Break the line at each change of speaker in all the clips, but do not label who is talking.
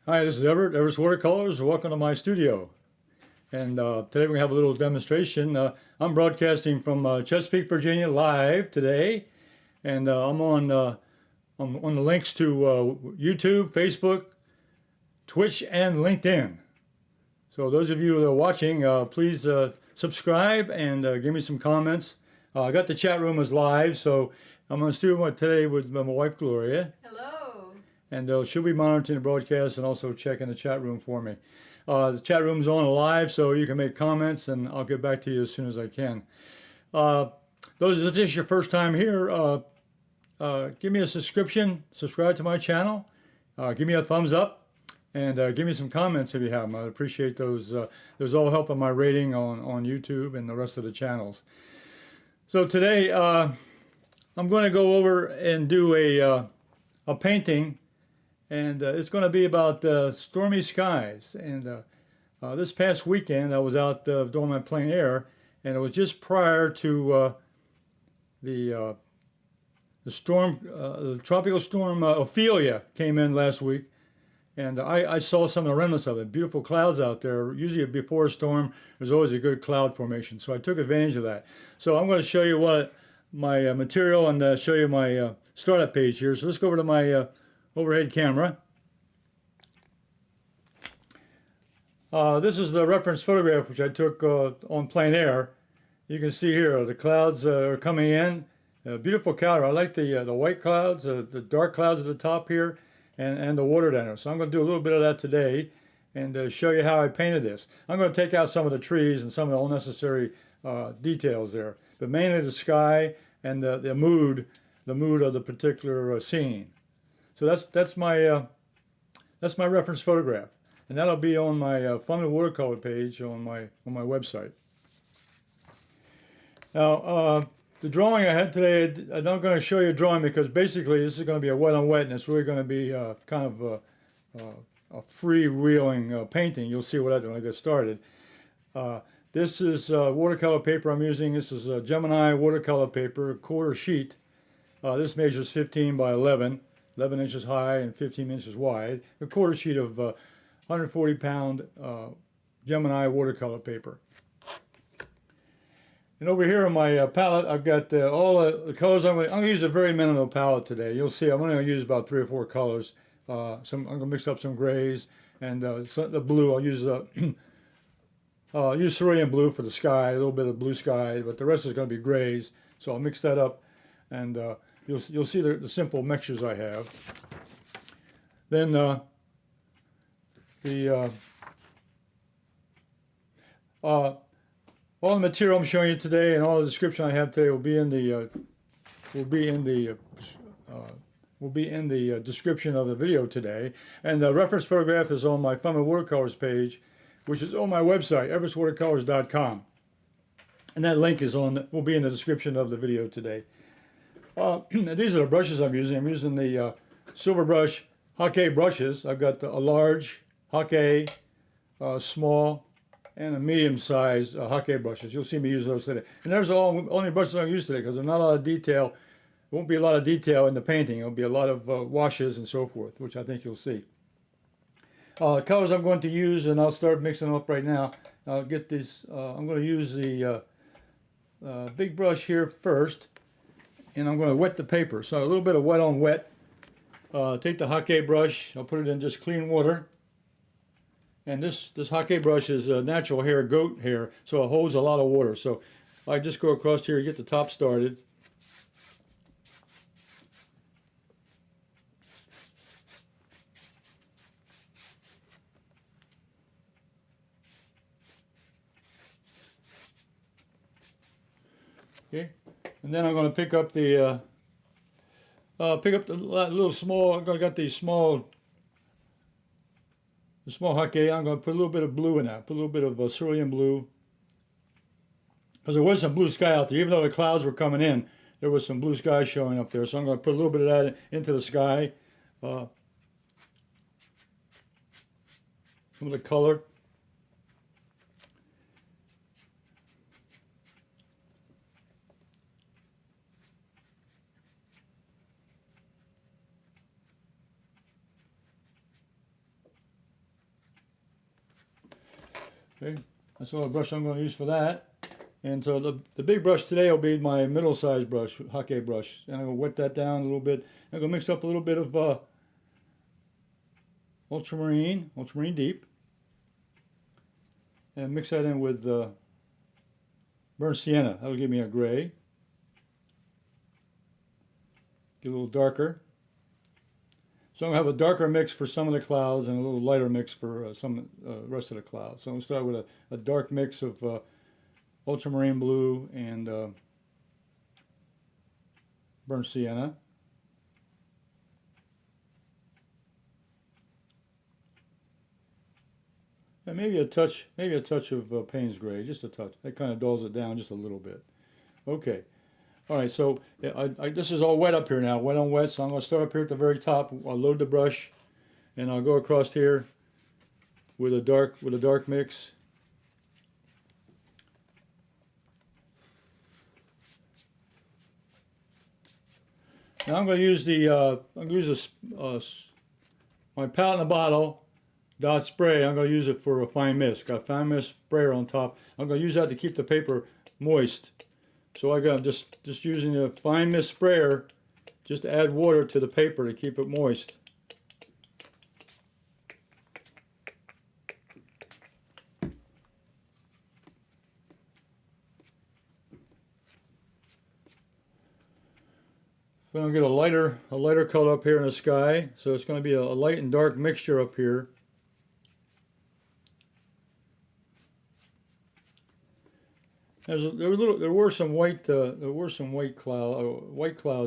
Hi, this is Everett, Everett's Watercolors. Welcome to my studio. And today we're going to have a little demonstration. I'm broadcasting from Chesapeake, Virginia live today. And I'm on the links to YouTube, Facebook, Twitch, and LinkedIn. So those of you that are watching, please subscribe and give me some comments. I got the chat room as live, so I'm on the studio today with my wife, Gloria.
Hello.
And she'll be monitoring the broadcast and also checking the chat room for me. The chat room's on live, so you can make comments, and I'll get back to you as soon as I can. If this is your first time here, give me a subscription, subscribe to my channel, give me a thumbs up, and give me some comments if you have them. I appreciate those. Those all help on my rating on YouTube and the rest of the channels. So today, I'm going to go over and do a painting. And it's going to be about stormy skies. And this past weekend, I was out doing my plein air, and it was just prior to the storm, the tropical storm Ophelia came in last week, and I saw some of the remnants of it. Beautiful clouds out there. Usually before a storm, there's always a good cloud formation, so I took advantage of that. So I'm going to show you what my material and show you my startup page here. So let's go over to my overhead camera. This is the reference photograph which I took on plein air. You can see here the clouds are coming in. Beautiful color. I like the white clouds, the dark clouds at the top here, and the water down there. So I'm going to do a little bit of that today and show you how I painted this. I'm going to take out some of the trees and some of the unnecessary details there, but mainly the sky and the mood of the particular scene. So that's my reference photograph, and that'll be on my Fun Watercolor page on my website. Now the drawing I had today, I'm not going to show you a drawing because basically this is going to be a wet on wet, and it's really going to be kind of a freewheeling painting. You'll see what I do when I get started. This is watercolor paper I'm using. This is a Gemini watercolor paper, a quarter sheet. This measures 15 by 11 inches high and 15 inches wide, a quarter sheet of 140-pound Gemini watercolor paper. And over here on my palette, I've got all the colors. I'm going to use a very minimal palette today. You'll see I'm only going to use about 3 or 4 colors. I'm going to mix up some grays and the blue. I'll use use Cerulean Blue for the sky, a little bit of blue sky, but the rest is going to be grays. So I'll mix that up, and you'll see the simple mixtures I have. Then all the material I'm showing you today and all the description I have today will be in the description of the video today. And the reference photograph is on my Fun with Watercolors page, which is on my website, everettswatercolors.com. And that link will be in the description of the video today. These are the brushes I'm using. I'm using the silver brush Hake brushes. I've got a large Hake, small, and a medium-sized Hake brushes. You'll see me use those today. And there's only brushes I'm using today because there's not a lot of detail. There won't be a lot of detail in the painting. There'll be a lot of washes and so forth, which I think you'll see. Colors I'm going to use, and I'll start mixing them up right now. I'll get these. I'm going to use the big brush here first, and I'm going to wet the paper. So a little bit of wet on wet. Take the Hake brush. I'll put it in just clean water. And this Hake brush is natural hair, goat hair, so it holds a lot of water. So I just go across here, get the top started. Okay, and then I'm going to pick up the little small. I got these small. The small Hake, I'm going to put a little bit of blue in that, put a little bit of cerulean blue. Because there was some blue sky out there. Even though the clouds were coming in, there was some blue sky showing up there. So I'm going to put a little bit of that into the sky. Some of the color. Okay, that's the brush I'm going to use for that. And so the big brush today will be my middle-sized brush, Hake brush. And I'm going to wet that down a little bit. I'm going to mix up a little bit of Ultramarine Deep. And mix that in with burnt sienna. That'll give me a gray. Get a little darker. So I'm going to have a darker mix for some of the clouds and a little lighter mix for some rest of the clouds. So I'm going to start with a dark mix of Ultramarine Blue and burnt sienna. And maybe a touch of Payne's Gray, just a touch. That kind of dulls it down just a little bit. Okay. All right, so this is all wet up here now, wet on wet. So I'm going to start up here at the very top. I'll load the brush, and I'll go across here with a dark mix. Now I'm going to use my palette in the bottle dot spray. I'm going to use it for a fine mist. Got a fine mist sprayer on top. I'm going to use that to keep the paper moist. So I got just using a fine mist sprayer just to add water to the paper to keep it moist. So I'm going to get a lighter color up here in the sky. So it's going to be a light and dark mixture up here. There were some white clouds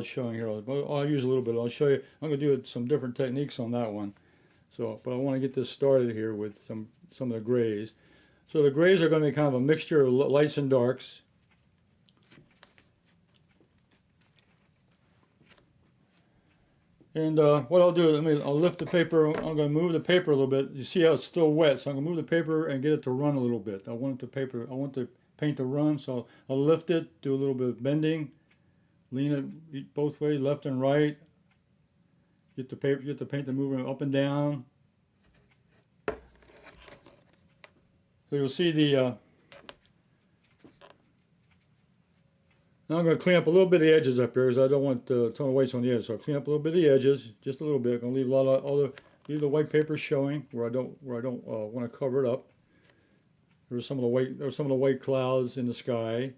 showing here. I'll use a little bit. I'll show you. I'm going to do some different techniques on that one. So, but I want to get this started here with some of the grays. So the grays are going to be kind of a mixture of lights and darks. And what I'll do is I'll lift the paper. I'm going to move the paper a little bit. You see how it's still wet, so I'm going to move the paper and get it to run a little bit. I want the paint to run, so I'll lift it, do a little bit of bending, lean it both ways, left and right. Get the paint to move up and down. So you'll see the. Now I'm going to clean up a little bit of the edges up here because I don't want a ton of whites on the edge. So I'll clean up a little bit of the edges, just a little bit. I'm going to leave leave the white paper showing where I don't want to cover it up. There's some of the white clouds in the sky.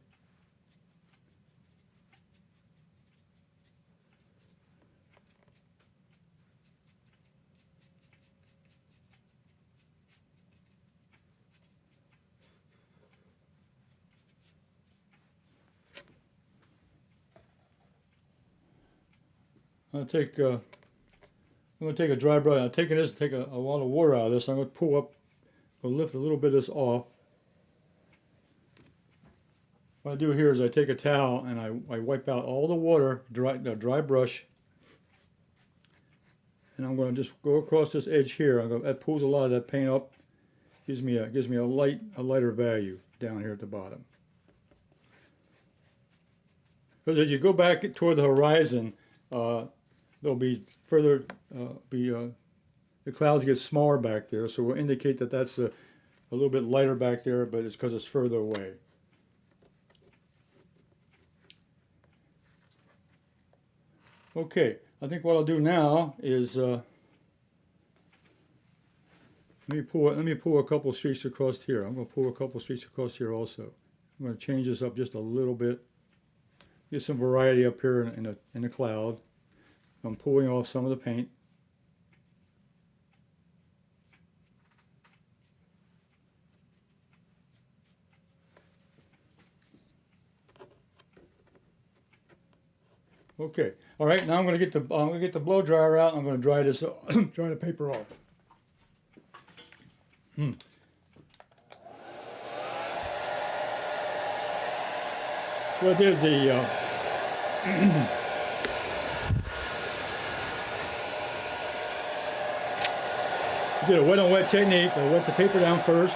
I'm going to take a dry brush. I'm taking this, take a lot of water out of this. I'm going to lift a little bit of this off. What I do here is I take a towel and I wipe out all the water, dry brush, and I'm going to just go across this edge here. That pulls a lot of that paint up, gives me a lighter value down here at the bottom. Because as you go back toward the horizon, there'll be the clouds get smaller back there, so we'll indicate that that's a little bit lighter back there, but it's because it's further away. Okay, I think what I'll do now is let me pull a couple streaks across here. I'm going to pull a couple streaks across here also. I'm going to change this up just a little bit. Get some variety up here in the cloud. I'm pulling off some of the paint. Okay. All right. Now I'm going to get the blow dryer out. I'm going to dry this dry the paper off. What I did did a wet on wet technique. I wet the paper down first,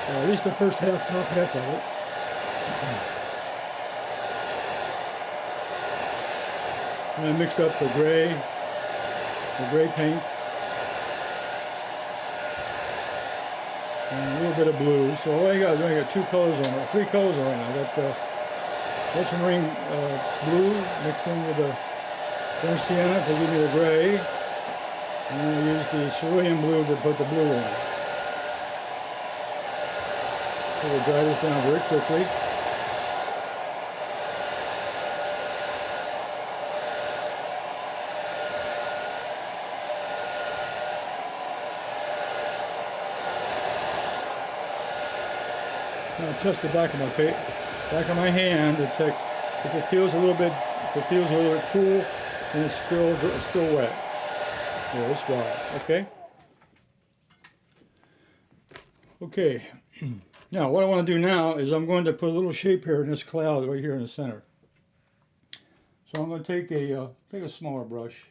at least the first top half of it. And I mixed up the gray paint, and a little bit of blue. So all I got is I got 2 colors on it, 3 colors on it. I got the Ultramarine blue mixed in with the burnt sienna to give me the gray, and then I use the cerulean blue to put the blue in. So we'll dry this down very quickly. I'll test the back of my hand to check if it feels a little bit cool and it's still wet. Yeah, it's dry. Okay. Okay. Now what I want to do now is I'm going to put a little shape here in this cloud right here in the center. So I'm going to take a smaller brush.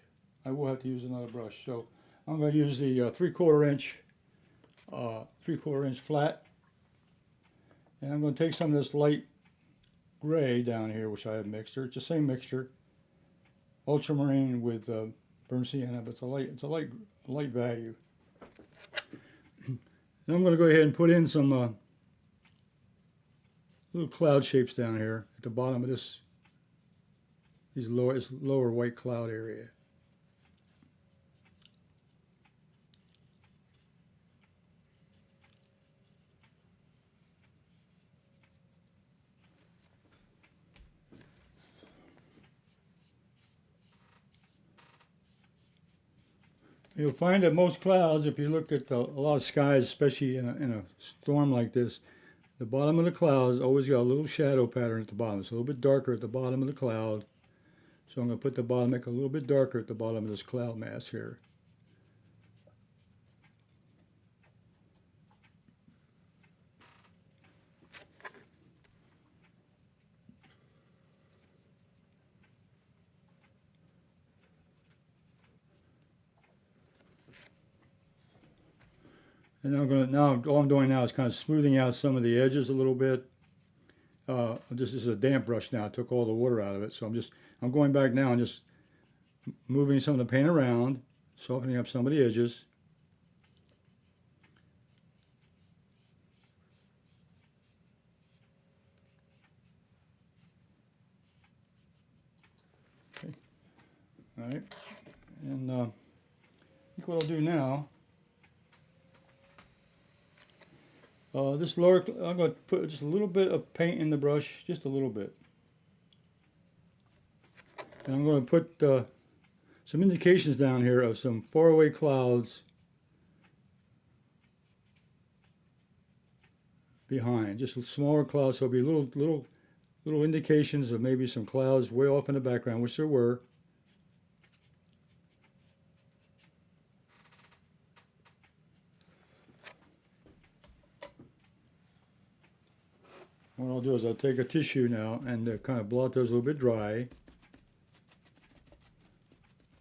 I will have to use another brush. So I'm going to use the 3/4 inch flat. And I'm going to take some of this light gray down here, which I have mixture. It's the same mixture, ultramarine with burnt sienna, but it's a light value. And I'm going to go ahead and put in some little cloud shapes down here at the bottom of this lower white cloud area. You'll find that most clouds, if you look at a lot of skies, especially in a storm like this, the bottom of the clouds always got a little shadow pattern at the bottom. It's a little bit darker at the bottom of the cloud. So I'm going to put the bottom, make it a little bit darker at the bottom of this cloud mass here. And all I'm doing now is kind of smoothing out some of the edges a little bit. This is a damp brush now. I took all the water out of it, so I'm going back now and just moving some of the paint around, softening up some of the edges. Okay. All right, and I think what I'll do now. This lower, I'm going to put just a little bit of paint in the brush, just a little bit. And I'm going to put some indications down here of some faraway clouds behind, just smaller clouds, so it'll be little indications of maybe some clouds way off in the background, which there were. What I'll do is I'll take a tissue now and kind of blot those a little bit dry.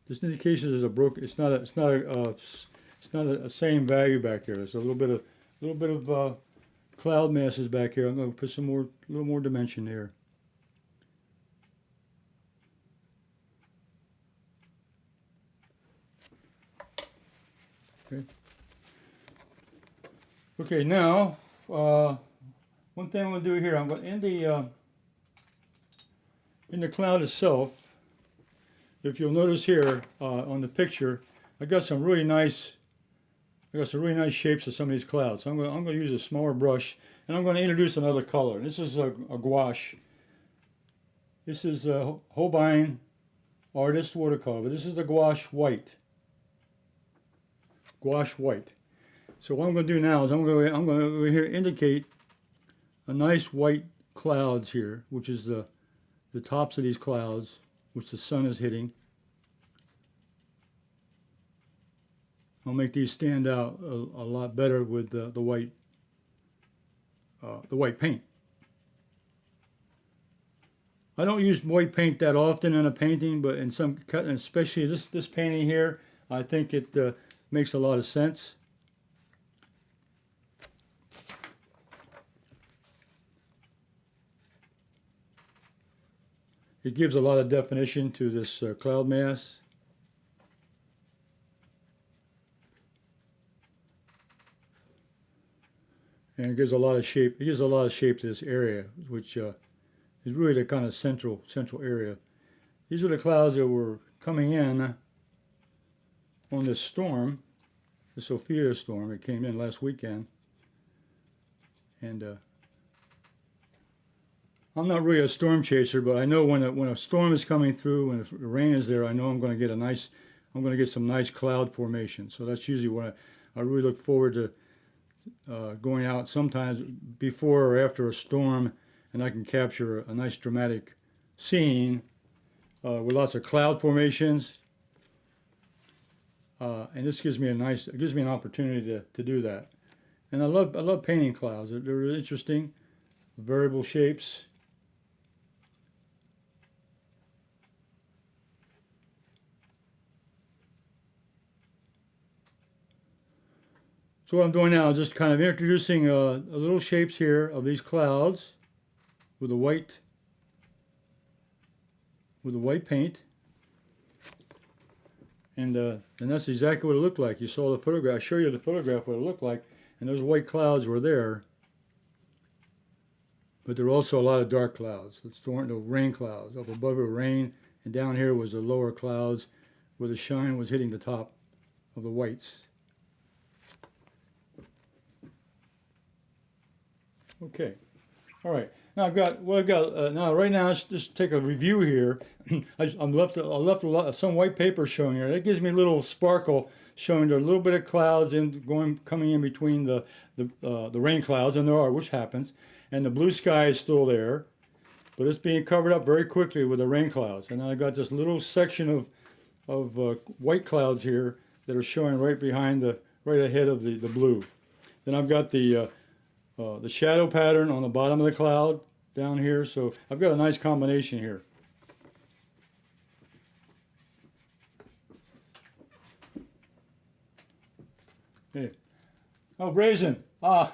This indication is it's not a same value back there. There's a little bit of cloud masses back here. I'm going to put a little more dimension there. Okay. Okay, now. One thing I'm going to do here, I'm going in the cloud itself. If you'll notice here on the picture, I got some really nice shapes of some of these clouds. So I'm going to use a smaller brush, and I'm going to introduce another color. This is a gouache. This is a Holbein Artist Watercolor, but this is the gouache white. Gouache white. So what I'm going to do now is I'm going to go here indicate a nice white clouds here, which is the tops of these clouds, which the sun is hitting. I'll make these stand out a lot better with the white paint. I don't use white paint that often in a painting, but in some, especially this painting here, I think it makes a lot of sense. It gives a lot of definition to this cloud mass. and it gives a lot of shape. It gives a lot of shape to this area, which is really the kind of central area. These are the clouds that were coming in on this storm, the Ophelia storm. It came in last weekend, and I'm not really a storm chaser, but I know when a storm is coming through, when the rain is there, I know I'm going to get some nice cloud formation. So that's usually what I really look forward to going out sometimes before or after a storm, and I can capture a nice dramatic scene with lots of cloud formations. And this gives me an opportunity to do that. And I love painting clouds. They're interesting, variable shapes. So what I'm doing now is just kind of introducing a little shapes here of these clouds with the white paint, and that's exactly what it looked like. You saw the photograph. I showed you the photograph what it looked like, and those white clouds were there, but there were also a lot of dark clouds. The rain clouds up above the rain, and down here was the lower clouds where the shine was hitting the top of the whites. Okay, all right. Now right now. Let's just take a review here. I left some white paper showing here. That gives me a little sparkle, showing there a little bit of clouds coming in between the rain clouds, and there are, which happens, and the blue sky is still there, but it's being covered up very quickly with the rain clouds. And then I got this little section of white clouds here that are showing right ahead of the blue. Then I've got the shadow pattern on the bottom of the cloud down here, so I've got a nice combination here. Hey. Oh, brazen. Ah.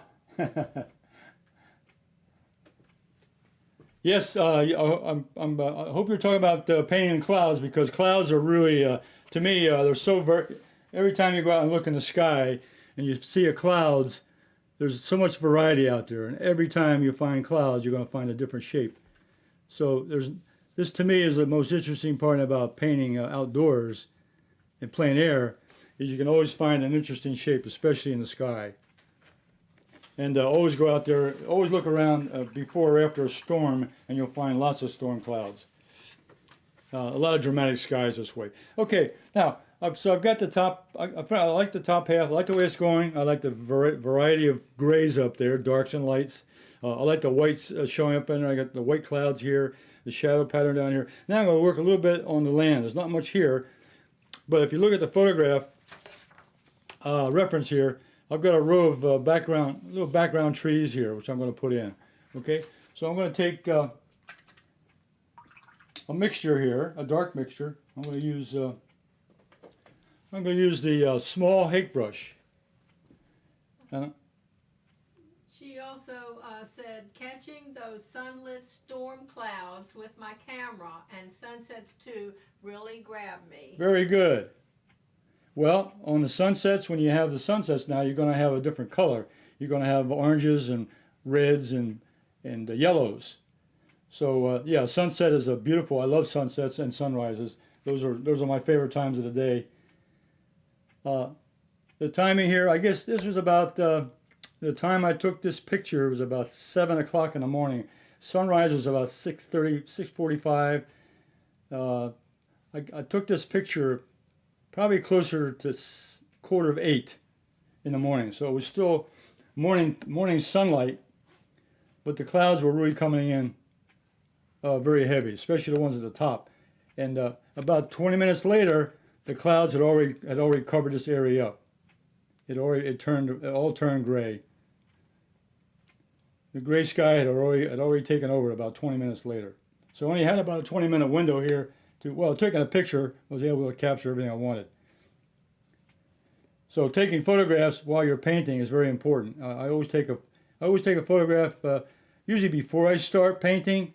Yes, I hope you're talking about painting clouds, because clouds are really, to me, they're so every time you go out and look in the sky and you see a clouds, there's so much variety out there, and every time you find clouds, you're going to find a different shape. So this to me is the most interesting part about painting outdoors in plein air, is you can always find an interesting shape, especially in the sky. And always go out there, always look around before or after a storm, and you'll find lots of storm clouds. A lot of dramatic skies this way. Okay, now, so I've got the top. I like the top half. I like the way it's going. I like the variety of grays up there, darks and lights. I like the whites showing up in there. I got the white clouds here, the shadow pattern down here. Now I'm going to work a little bit on the land. There's not much here, but if you look at the photograph reference here, I've got a row of little background trees here, which I'm going to put in. Okay, so I'm going to take a mixture here, a dark mixture. I'm going to use the small Hake brush.
She also said, catching those sunlit storm clouds with my camera, and sunsets too really grabbed me.
Very good. Well, on the sunsets, when you have the sunsets now, you're going to have a different color. You're going to have oranges and reds and yellows. So yeah, sunset is a beautiful. I love sunsets and sunrises. Those are my favorite times of the day. The timing here, I guess this was about the time I took this picture was about 7 o'clock in the morning. Sunrise was about 6:30, 6:45. I took this picture probably closer to 7:45 in the morning. So it was still morning sunlight, but the clouds were really coming in very heavy, especially the ones at the top. And about 20 minutes later, the clouds had already covered this area up. It all turned gray. The gray sky had already taken over about 20 minutes later. So I only had about a 20-minute window here taking a picture, I was able to capture everything I wanted. So taking photographs while you're painting is very important. I always take a photograph usually before I start painting,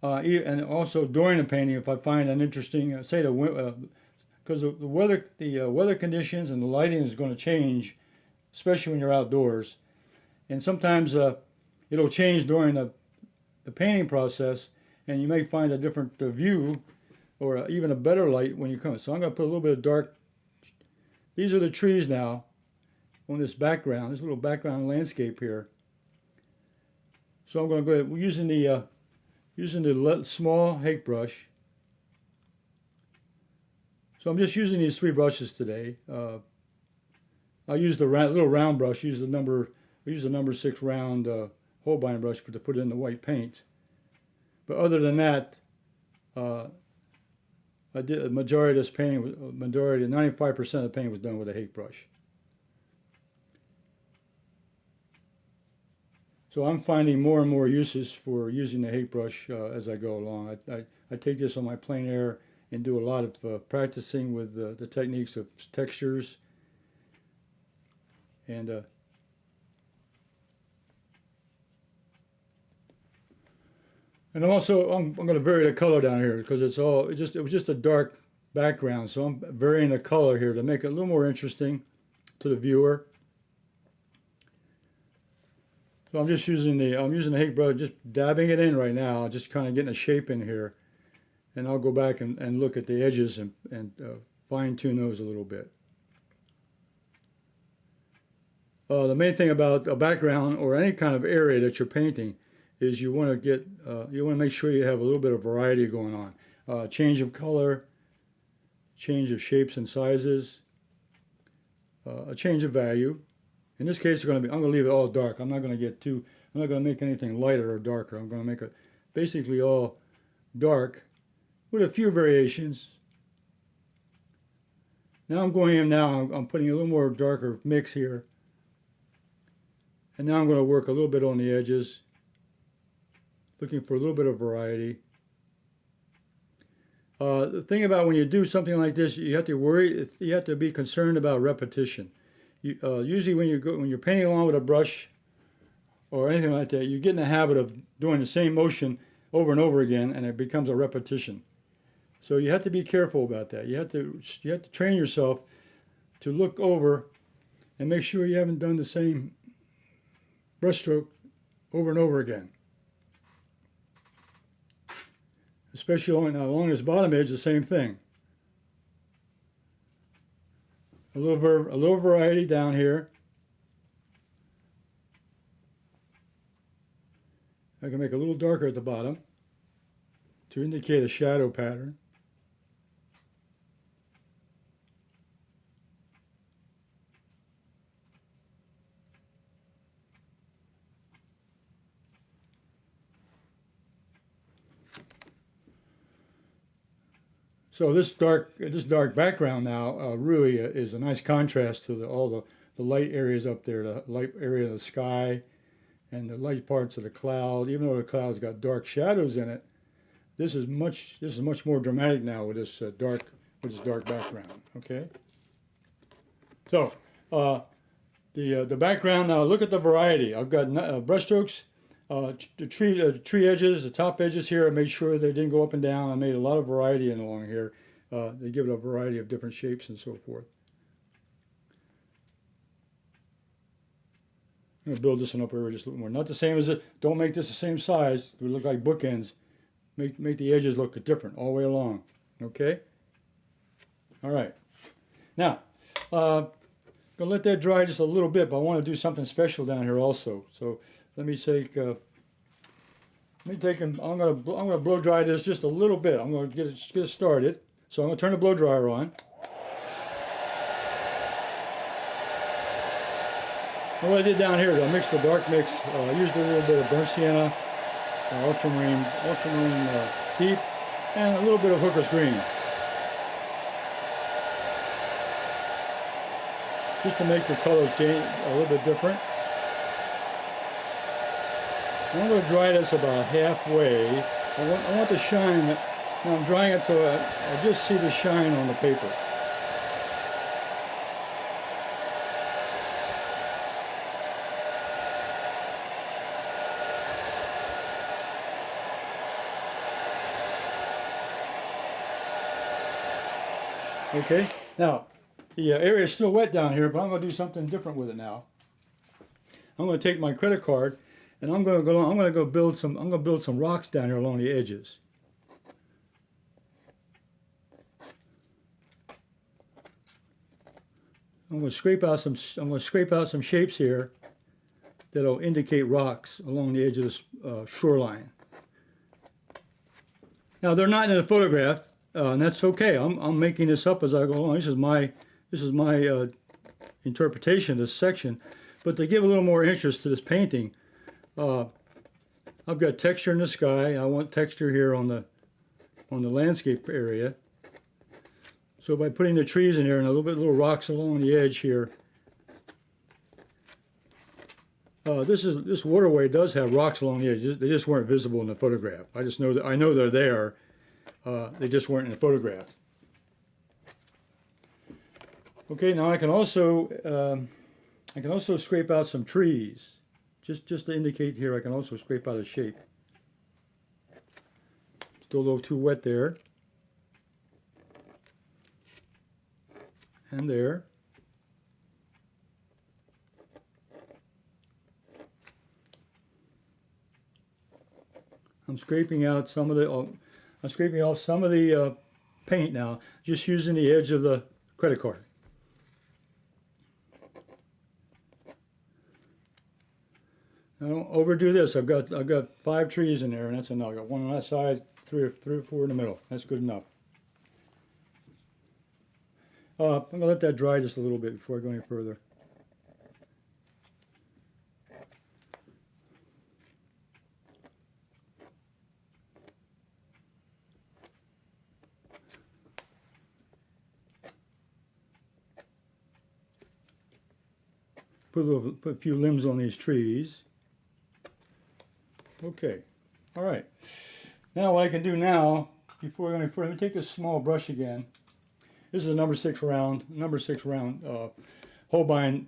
and also during the painting if I find an interesting, because the weather conditions and the lighting is going to change, especially when you're outdoors. And sometimes it'll change during the painting process, and you may find a different view or even a better light when you come. So I'm going to put a little bit of dark. These are the trees now on this background, this little background landscape here. So I'm going to go ahead using the small Hake brush. So I'm just using these 3 brushes today. I'll use the little round brush. Use the number 6 round Holbein brush to put in the white paint. But other than that, I did a majority of this painting. 95% of the painting was done with a Hake brush. So I'm finding more and more uses for using the Hake brush as I go along. I take this on my plein air and do a lot of practicing with the techniques of textures. And I'm going to vary the color down here because it was just a dark background. So I'm varying the color here to make it a little more interesting to the viewer. So I'm using the Hake brush, just dabbing it in right now, just kind of getting a shape in here. And I'll go back and look at the edges and fine tune those a little bit. The main thing about a background or any kind of area that you're painting is you want to make sure you have a little bit of variety going on. Change of color, change of shapes and sizes, a change of value. In this case, I'm going to leave it all dark. I'm not going to make anything lighter or darker. I'm going to make it basically all dark with a few variations. Now I'm going in now, I'm putting a little more darker mix here. And now I'm going to work a little bit on the edges, looking for a little bit of variety. The thing about when you do something like this, you have to be concerned about repetition. Usually when you're painting along with a brush or anything like that, you get in the habit of doing the same motion over and over again, and it becomes a repetition. So you have to be careful about that. You have to train yourself to look over and make sure you haven't done the same brushstroke over and over again. Especially along this bottom edge, the same thing. A little variety down here. I can make a little darker at the bottom to indicate a shadow pattern. So this dark background now really is a nice contrast to all the light areas up there, the light area of the sky and the light parts of the cloud. Even though the cloud's got dark shadows in it, this is much more dramatic now with this dark background. Okay. So the background now. Look at the variety. I've got brushstrokes. The tree edges, the top edges here, I made sure they didn't go up and down. I made a lot of variety along here. They give it a variety of different shapes and so forth. I'm going to build this one up here just a little more. Not the same as it. Don't make this the same size. It would look like bookends. Make the edges look different all the way along. Okay? All right. Now, I'm going to let that dry just a little bit, but I want to do something special down here also. So let me take. I'm gonna blow dry this just a little bit. I'm gonna get it started. So I'm gonna turn the blow dryer on. And what I did down here is I mixed the dark mix. I used a little bit of burnt sienna, ultramarine deep, and a little bit of hooker's green, just to make the colors change a little bit different. I'm going to dry this about halfway. I want the shine. Now I'm drying it so I just see the shine on the paper. Okay. Now the area is still wet down here, but I'm going to do something different with it now. I'm going to take my credit card, and I'm going to go build some rocks down here along the edges. I'm going to scrape out some shapes here that'll indicate rocks along the edge of this shoreline. Now they're not in the photograph, and that's okay. I'm making this up as I go along. This is my interpretation of this section, but to give a little more interest to this painting, I've got texture in the sky. I want texture here on the landscape area. So by putting the trees in here and little rocks along the edge here, this waterway does have rocks along the edge. They just weren't visible in the photograph. I know they're there. They just weren't in the photograph. Okay, now I can also scrape out some trees, just to indicate here. I can also scrape out a shape. Still a little too wet there. And there. I'm scraping out some of the. I'm scraping off some of the paint now, just using the edge of the credit card. Now don't overdo this. I've got 5 trees in there, and that's enough. I got 1 on that side, 3 or 4 in the middle. That's good enough. I'm going to let that dry just a little bit before I go any further. Put a few limbs on these trees. Okay, all right. Now what I can do now, before I go any further, let me take this small brush again. This is a number 6 round Holbein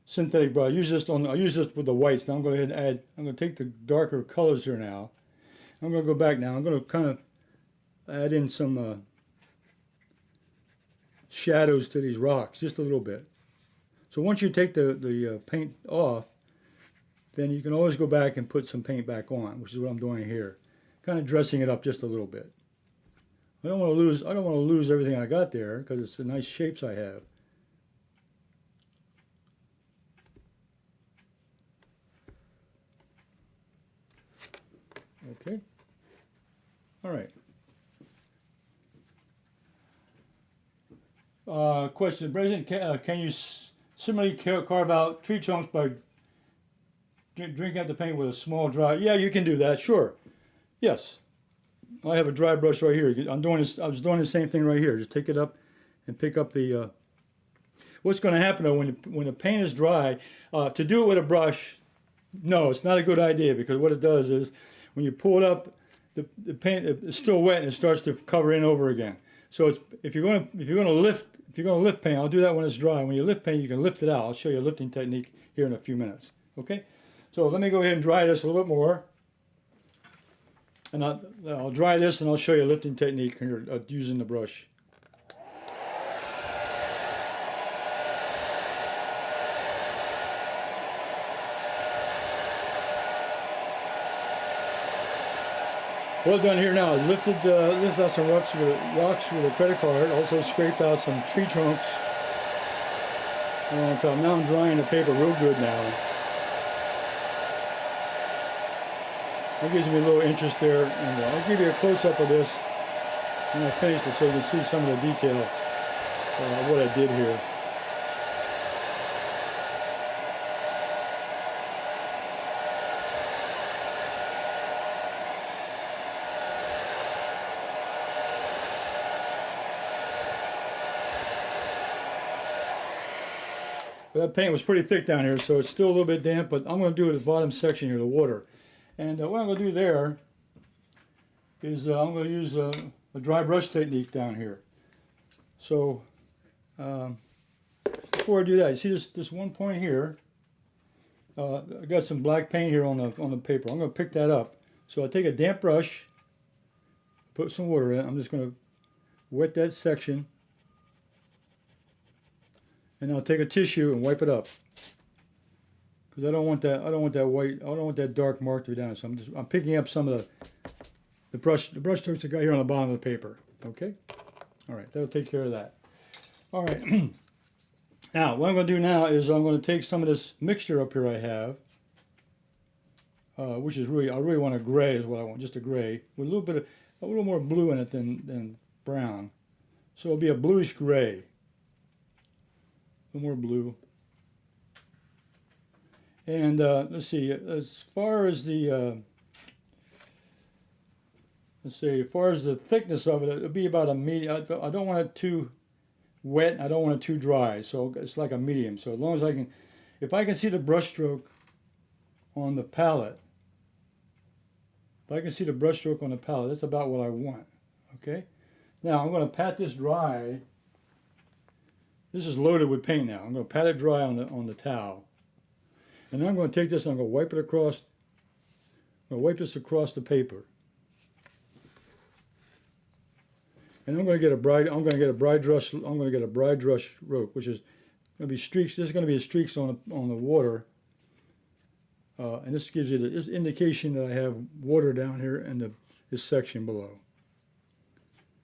synthetic brush. I use this with the whites. Now I'm going to go ahead and add. I'm going to take the darker colors here now. I'm going to go back now. I'm going to kind of add in some shadows to these rocks, just a little bit. So once you take the paint off, then you can always go back and put some paint back on, which is what I'm doing here. Kind of dressing it up just a little bit. I don't want to lose everything I got there because it's the nice shapes I have. Okay. All right. Question, President, can you similarly carve out tree trunks by drinking out the paint with a small dry? Yeah, you can do that. Sure. Yes. I have a dry brush right here. I was doing the same thing right here. Just take it up and pick up the. What's going to happen though when the paint is dry? To do it with a brush, no, it's not a good idea, because what it does is when you pull it up, the paint is still wet and it starts to cover in over again. So if you're going to lift paint, I'll do that when it's dry. When you lift paint, you can lift it out. I'll show you a lifting technique here in a few minutes. Okay, so let me go ahead and dry this a little bit more. And I'll dry this and I'll show you a lifting technique here using the brush. What I've done here now is lifted out some rocks with a credit card. Also scraped out some tree trunks on top. Now I'm drying the paper real good now. That gives me a little interest there, and I'll give you a close-up of this when I finish it so you can see some of the detail of what I did here. But that paint was pretty thick down here, so it's still a little bit damp, but I'm going to do it at the bottom section here, the water. And what I'm going to do there is I'm going to use a dry brush technique down here. So before I do that, you see this one point here. I got some black paint here on the paper. I'm going to pick that up. So I take a damp brush, put some water in it. I'm just going to wet that section, and I'll take a tissue and wipe it up. because I don't want that. I don't want that white. I don't want that dark mark to be down. So I'm picking up some of the brush strokes I got here on the bottom of the paper. Okay. All right. That'll take care of that. All right. Now what I'm going to do now is I'm going to take some of this mixture up here I have, which is really I really want a gray is what I want, just a gray with a little more blue in it than brown. So it'll be a bluish gray. A little more blue. And let's see, as far as the as far as the thickness of it, it'll be about a medium. I don't want it too wet. I don't want it too dry. So it's like a medium. So as long as I can, if I can see the brush stroke on the palette, that's about what I want. Okay. Now I'm going to pat this dry. This is loaded with paint now. I'm going to pat it dry on the towel. And then I'm going to take this and I'm going to wipe it across. I'm going to wipe this across the paper. And I'm going to get a bride brush stroke, which is going to be streaks. This is going to be streaks on the water. And this gives you this indication that I have water down here in this section below.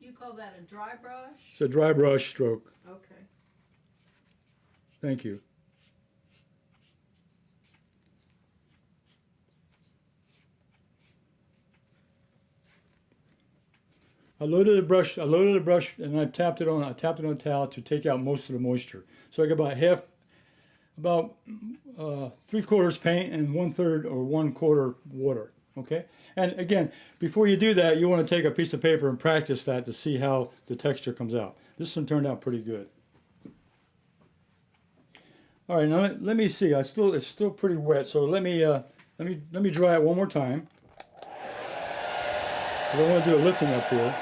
You call that a dry brush?
It's a dry brush stroke.
Okay.
Thank you. I loaded the brush, and I tapped it on a towel to take out most of the moisture. So I got about 3/4 paint and 1/3 or 1/4 water. Okay. And again, before you do that, you want to take a piece of paper and practice that to see how the texture comes out. This one turned out pretty good. All right, now let me see. It's still pretty wet, so let me dry it one more time. I don't want to do a lifting up here.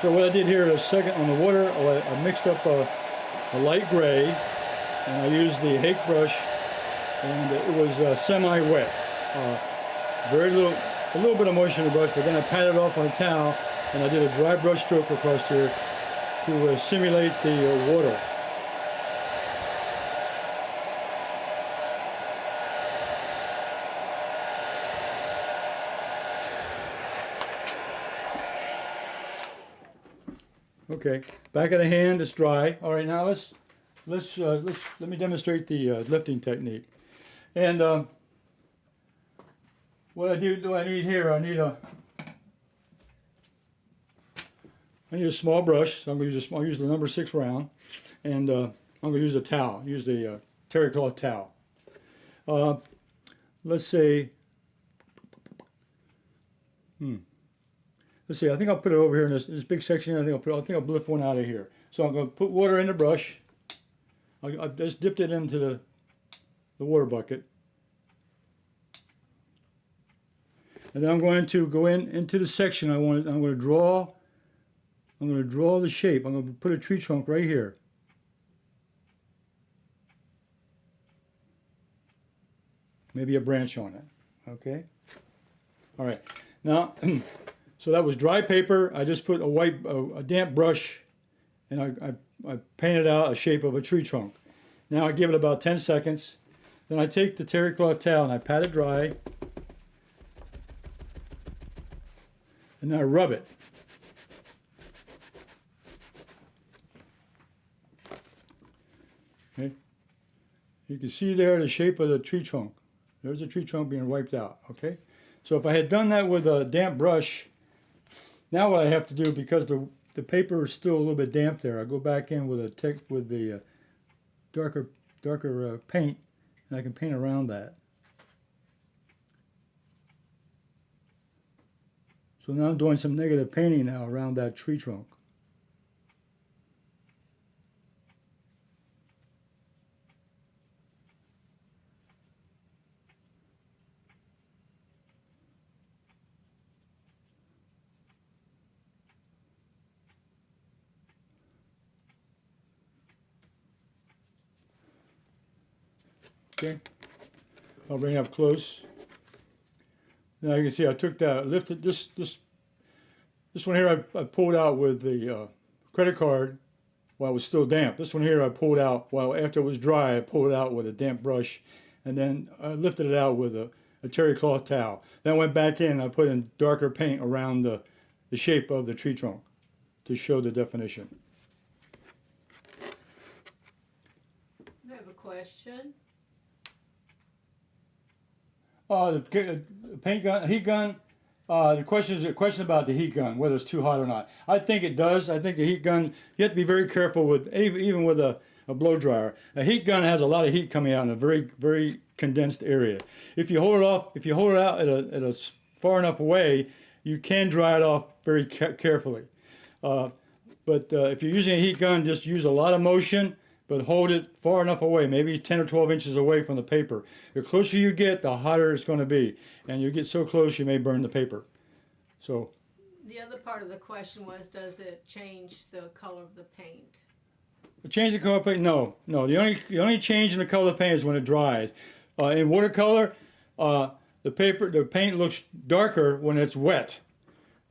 So what I did here is second on the water, I mixed up a light gray, and I used the Hake brush, and it was semi-wet. A little bit of moisture in the brush, but then I patted it off on a towel, and I did a dry brush stroke across here to simulate the water. Okay, back of the hand is dry. All right, now let me demonstrate the lifting technique. And what I need here, I need a small brush. So I'm going to use the number 6 round, and I'm going to use a towel. Use the terry cloth towel. Let's say. Let's see. I think I'll put it over here in this big section. I think I'll lift one out of here. So I'm going to put water in the brush. I just dipped it into the water bucket, and then I'm going to go into the section I want. I'm going to draw the shape. I'm going to put a tree trunk right here. Maybe a branch on it. Okay. All right. Now. So that was dry paper. I just put a damp brush, and I painted out a shape of a tree trunk. Now I give it about 10 seconds. Then I take the terry cloth towel and I pat it dry, and then I rub it. Okay. You can see there the shape of the tree trunk. There's the tree trunk being wiped out. Okay. So if I had done that with a damp brush, now what I have to do, because the paper is still a little bit damp there, I go back in with the darker paint, and I can paint around that. So now I'm doing some negative painting now around that tree trunk. Okay, I'll bring it up close. Now you can see I took that, lifted this This one here I pulled out with the credit card while it was still damp. This one here I pulled out while after it was dry. I pulled it out with a damp brush, and then I lifted it out with a terry cloth towel. Then I went back in and I put in darker paint around the shape of the tree trunk to show the definition.
I have a question.
The paint gun, heat gun. The question is a question about the heat gun, whether it's too hot or not. I think it does. I think the heat gun, you have to be very careful with, even with a blow dryer. A heat gun has a lot of heat coming out in a very, very condensed area. If you hold it off, if you hold it out at a far enough away, you can dry it off very carefully. But if you're using a heat gun, just use a lot of motion, but hold it far enough away, maybe 10 or 12 inches away from the paper. The closer you get, the hotter it's going to be. And you get so close, you may burn the paper. So,
The other part of the question was, does it change the color of the paint?
change the color paint? No, no. The only change in the color of the paint is when it dries. In watercolor, the paint looks darker when it's wet.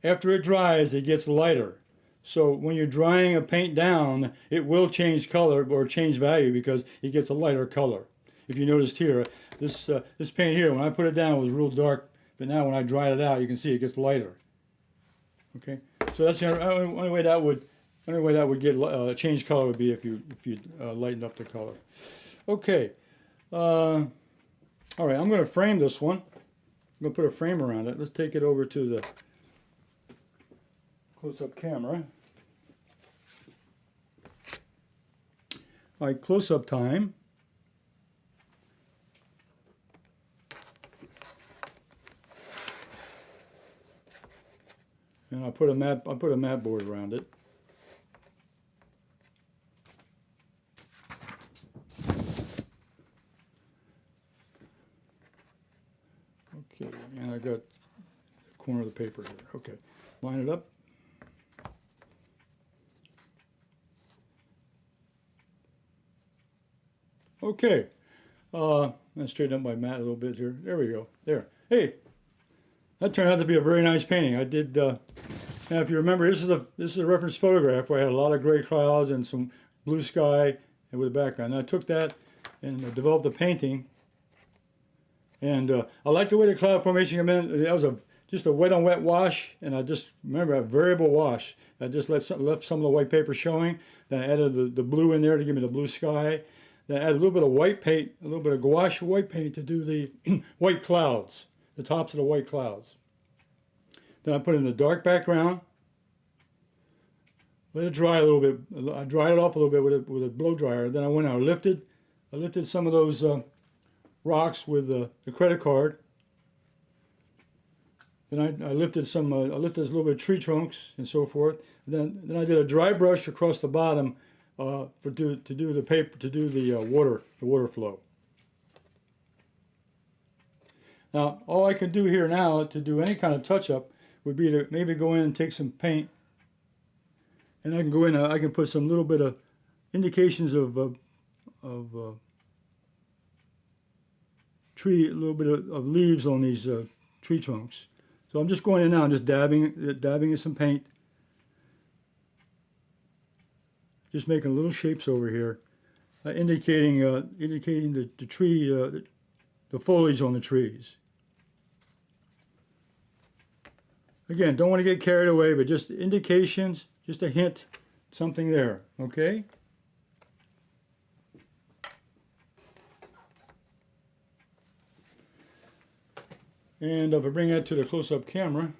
After it dries, it gets lighter. So when you're drying a paint down, it will change color or change value because it gets a lighter color. If you noticed here, this paint here, when I put it down, it was real dark, but now when I dried it out, you can see it gets lighter. Okay, so that's the only way that would get change color would be if you lightened up the color. Okay, all right, I'm going to frame this one. I'm going to put a frame around it. Let's take it over to the close-up camera. All right, close-up time. And I put a mat board around it. Okay, and I got the corner of the paper here. Okay, line it up. Okay, I'm gonna straighten up my mat a little bit here. There we go. There. Hey, that turned out to be a very nice painting. I did. Now, if you remember, this is a reference photograph where I had a lot of gray clouds and some blue sky with the background. And I took that and developed a painting. And I like the way the cloud formation came in. That was just a wet on wet wash, and I just remember a variable wash. I just left some of the white paper showing. Then I added the blue in there to give me the blue sky. Then I added a little bit of white paint, a little bit of gouache white paint to do the white clouds, the tops of the white clouds. Then I put in the dark background. Let it dry a little bit. I dried it off a little bit with a blow dryer. Then I went out and I lifted some of those rocks with the credit card. Then I lifted a little bit of tree trunks and so forth. And then I did a dry brush across the bottom to do the paper, to do the water flow. Now all I can do here now to do any kind of touch up would be to maybe go in and take some paint, and I can go in. I can put some little bit of indications of tree, a little bit of leaves on these tree trunks. So I'm just going in now and just dabbing in some paint, just making little shapes over here, indicating the tree, the foliage on the trees. Again, don't want to get carried away, but just indications, just a hint, something there, okay? And if I bring that to the close-up camera,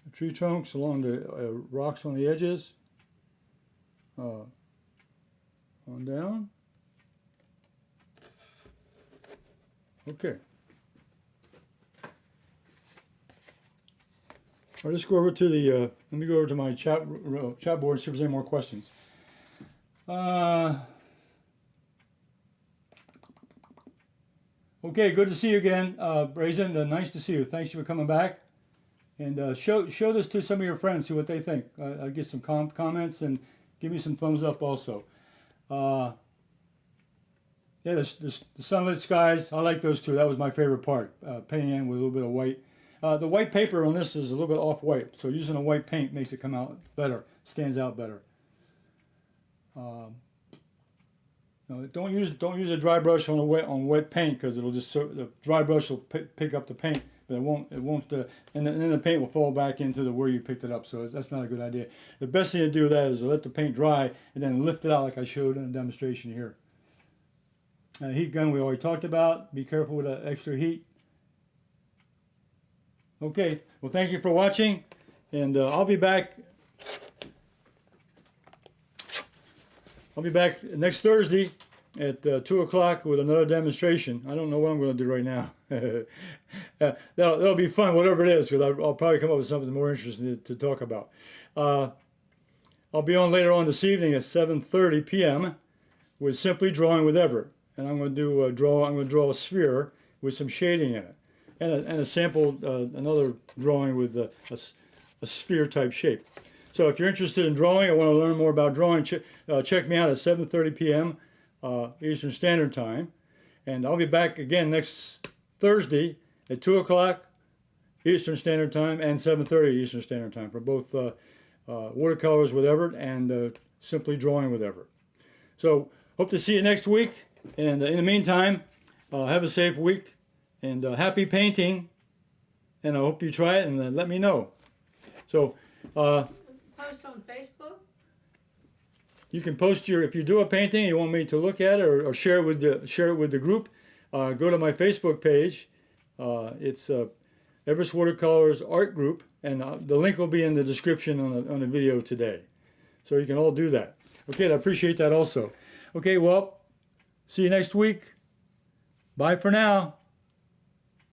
the tree trunks along the rocks on the edges, on down. Okay. I'll just go over to the, let me go over to my chat board and see if there's any more questions. Okay, good to see you again, Brazen. Nice to see you. Thanks for coming back. And show this to some of your friends, see what they think. I'll get some comments and give me some thumbs up also. Yeah, the sunlit skies, I like those two. That was my favorite part, painting in with a little bit of white. The white paper on this is a little bit off-white, so using a white paint makes it come out better, stands out better. No, don't use a dry brush on wet paint, because it'll just the dry brush will pick up the paint, but it won't and then the paint will fall back into the where you picked it up. So that's not a good idea. The best thing to do with that is to let the paint dry and then lift it out like I showed in the demonstration here. Heat gun we already talked about. Be careful with that extra heat. Okay, well, thank you for watching, and I'll be back next Thursday at 2 o'clock with another demonstration. I don't know what I'm going to do right now. That'll be fun, whatever it is, because I'll probably come up with something more interesting to talk about. I'll be on later on this evening at 7:30 p.m. with Simply Drawing with Everett, and I'm going to draw a sphere with some shading in it, and a sample, another drawing with a sphere type shape. So if you're interested in drawing or want to learn more about drawing, check me out at 7:30 p.m. Eastern Standard Time. And I'll be back again next Thursday at 2 o'clock Eastern Standard Time and 7:30 Eastern Standard Time for both Watercolors with Everett and Simply Drawing with Everett. So hope to see you next week. And in the meantime, have a safe week and happy painting. And I hope you try it and let me know. So.
Post on Facebook?
You can post if you do a painting you want me to look at it or share it with the group. Go to my Facebook page. It's Everett's Watercolors Art Group, and the link will be in the description on the video today. So you can all do that. Okay, I appreciate that also. Okay, well, see you next week. Bye for now.